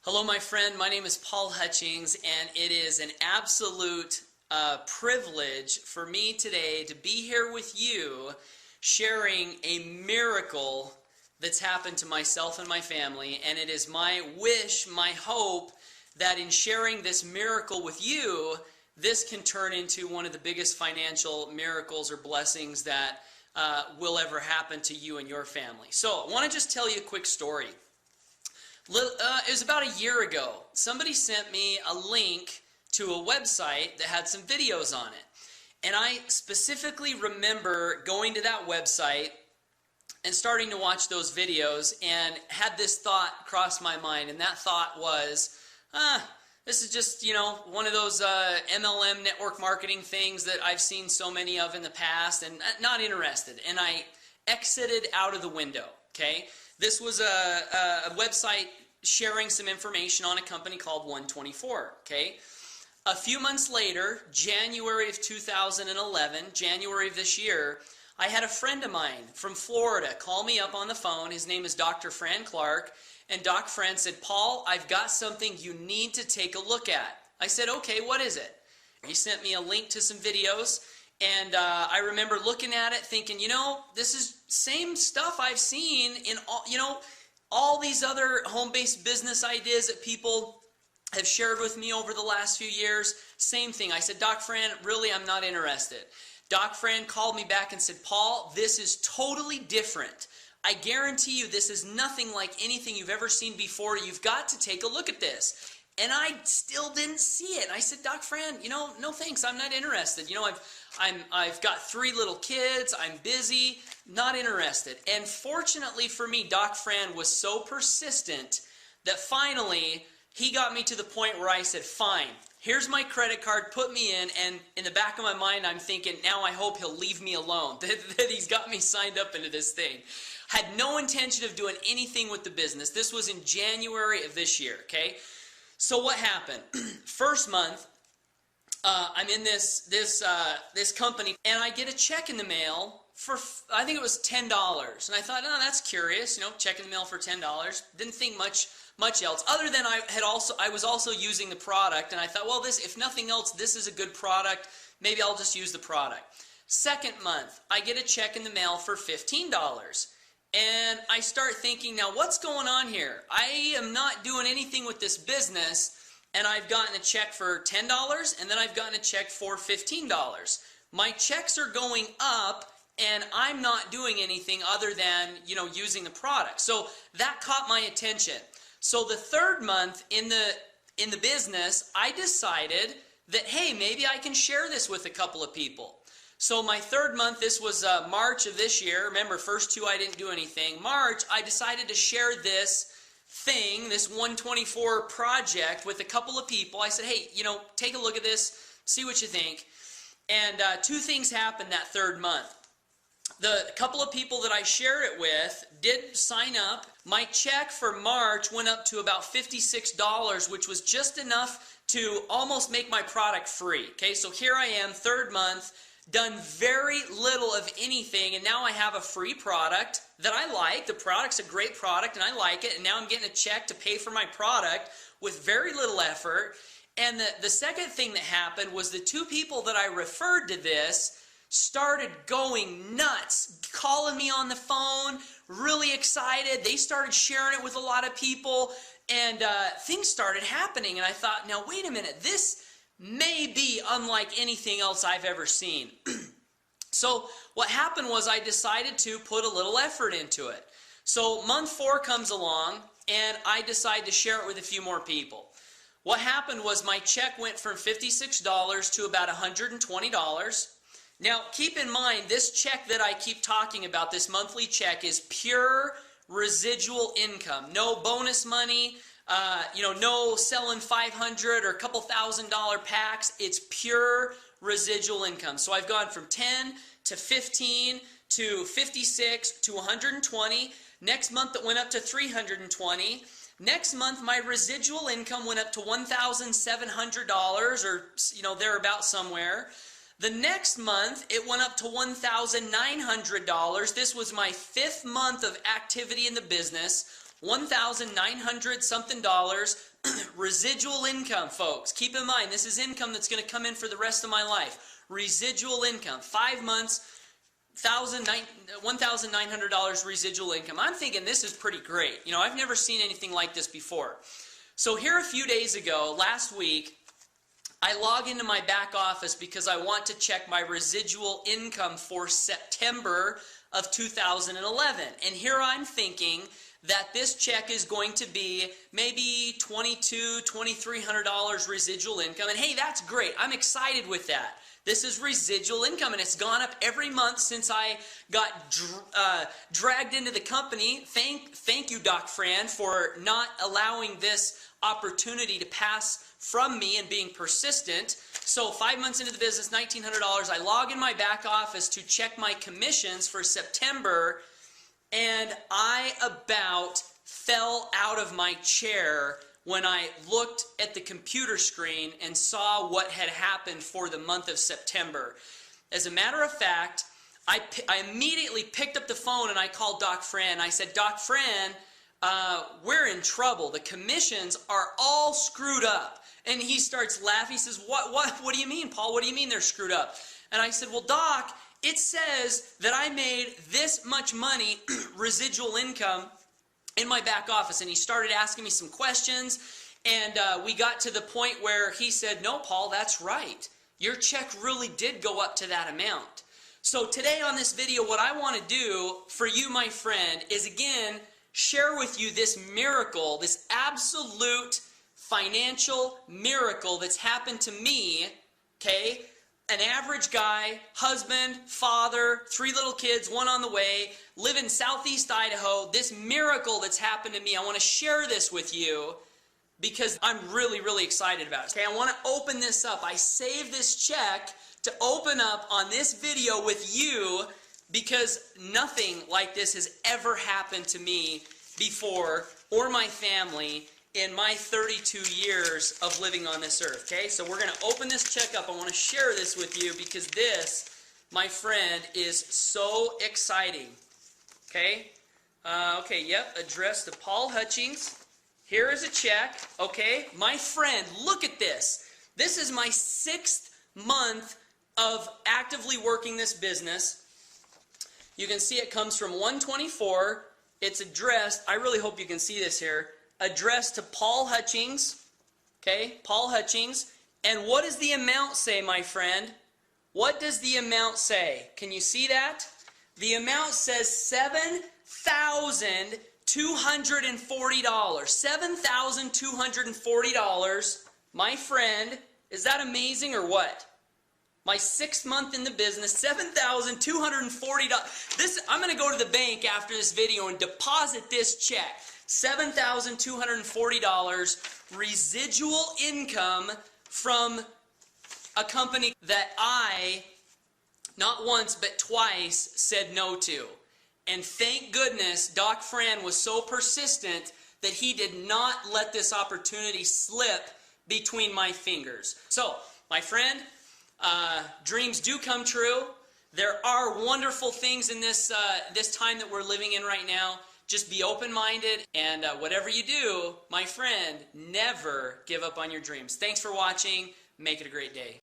Hello, my friend. My name is Paul Hutchings, and it is an absolute privilege for me today to be here with you sharing a miracle that's happened to myself and my family. And it is my wish, my hope, that in sharing this miracle with you, this can turn into one of the biggest financial miracles or blessings that will ever happen to you and your family. So I want to just tell you a quick story. It was about a year ago. Somebody sent me a link to a website that had some videos on it. And I specifically remember going to that website and starting to watch those videos and had this thought cross my mind. And that thought was, this is just, one of those MLM network marketing things that I've seen so many of in the past and not interested. And I exited out of the window, okay? This was a website sharing some information on a company called 124, okay? A few months later, January of 2011, January of this year, I had a friend of mine from Florida call me up on the phone. His name is Dr. Fran Clark, and Doc Fran said, "Paul, I've got something you need to take a look at." I said, "Okay, what is it?" He sent me a link to some videos, and I remember looking at it thinking, this is same stuff I've seen in all these other home-based business ideas that people have shared with me over the last few years. Same thing. I said, "Doc Fran, really, I'm not interested." Doc Fran called me back and said, "Paul, this is totally different. I guarantee you this is nothing like anything you've ever seen before. You've got to take a look at this." And I still didn't see it. I said, "Doc Fran, no thanks. I'm not interested. I've got 3 little kids. I'm busy. Not interested." And fortunately for me, Doc Fran was so persistent that finally he got me to the point where I said, "Fine, here's my credit card, put me in." And in the back of my mind, I'm thinking, now I hope he'll leave me alone, that he's got me signed up into this thing. Had no intention of doing anything with the business. This was in January of this year, okay? So what happened? First month, I'm in this company, and I get a check in the mail for, I think it was $10. And I thought, oh, that's curious, check in the mail for $10. Didn't think much else, other than I was also using the product, and I thought, well, if nothing else, this is a good product. Maybe I'll just use the product. Second month, I get a check in the mail for $15. And I start thinking, now what's going on here? I am not doing anything with this business, and I've gotten a check for $10, and then I've gotten a check for $15. My checks are going up, and I'm not doing anything other than, using the product. So that caught my attention. So the third month in the business, I decided that, hey, maybe I can share this with a couple of people. So my third month, this was March of this year. Remember, first 2 I didn't do anything. March, I decided to share this thing, this 124 project, with a couple of people. I said, hey, take a look at this, see what you think. And 2 things happened that third month. The couple of people that I shared it with did sign up. My check for March went up to about $56, which was just enough to almost make my product free. Okay, so here I am, third month, done very little of anything, and now I have a free product that I like. The product's a great product, and I like it, and now I'm getting a check to pay for my product with very little effort. And the second thing that happened was the 2 people that I referred to this started going nuts, calling me on the phone, really excited. They started sharing it with a lot of people, and things started happening. And I thought, now wait a minute, this may be unlike anything else I've ever seen. So what happened was I decided to put a little effort into it. So month 4 comes along, and I decide to share it with a few more people. What happened was my check went from $56 to about $120. Now, keep in mind, this check that I keep talking about, this monthly check, is pure residual income. No bonus money, no selling 500 or a couple $1,000 packs. It's pure residual income. So I've gone from 10 to 15 to 56 to 120. Next month it went up to 320. Next month my residual income went up to $1,700 or thereabout somewhere. The next month, it went up to $1,900. This was my 5th month of activity in the business. $1,900 something dollars, Residual income, folks. Keep in mind, this is income that's going to come in for the rest of my life. Residual income. 5 months, $1,900 residual income. I'm thinking this is pretty great. You know, I've never seen anything like this before. So here a few days ago, last week, I log into my back office because I want to check my residual income for September of 2011. And here I'm thinking that this check is going to be maybe $2,200, $2,300 residual income. And hey, that's great. I'm excited with that. This is residual income, and it's gone up every month since I got dragged into the company. Thank you, Doc Fran, for not allowing this opportunity to pass from me and being persistent. So 5 months into the business, $1,900. I log in my back office to check my commissions for September, and I about fell out of my chair when I looked at the computer screen and saw what had happened for the month of September. As a matter of fact, I immediately picked up the phone and I called Doc Fran. I said, Doc Fran, we're in trouble. The commissions are all screwed up. And he starts laughing. He says, what do you mean, Paul? What do you mean they're screwed up? And I said, well, Doc, it says that I made this much money, residual income, in my back office. And he started asking me some questions. And we got to the point where he said, no, Paul, that's right. Your check really did go up to that amount. So today on this video, what I want to do for you, my friend, is again, share with you this miracle, this absolute financial miracle that's happened to me, okay? An average guy, husband, father, 3 little kids, 1 on the way, live in Southeast Idaho. This miracle that's happened to me, I want to share this with you because I'm really, really excited about it. Okay, I want to open this up. I saved this check to open up on this video with you because nothing like this has ever happened to me before or my family in my 32 years of living on this earth. Okay, so we're going to open this check up. I want to share this with you because this, my friend, is so exciting. Okay, yep, addressed to Paul Hutchings. Here is a check. Okay, my friend, look at this. This is my 6th month of actively working this business. You can see it comes from 124. It's addressed, I really hope you can see this here, addressed to Paul Hutchings. Okay, Paul Hutchings. And what does the amount say, my friend? What does the amount say? Can you see that? The amount says $7,240. $7,240. My friend, is that amazing or what? My 6th month in the business, $7,240. I'm going to go to the bank after this video and deposit this check. $7,240 residual income from a company that I, not once but twice, said no to. And thank goodness Doc Fran was so persistent that he did not let this opportunity slip between my fingers. So, my friend, dreams do come true. There are wonderful things in this time that we're living in right now. Just be open-minded, and whatever you do, my friend, never give up on your dreams. Thanks for watching. Make it a great day.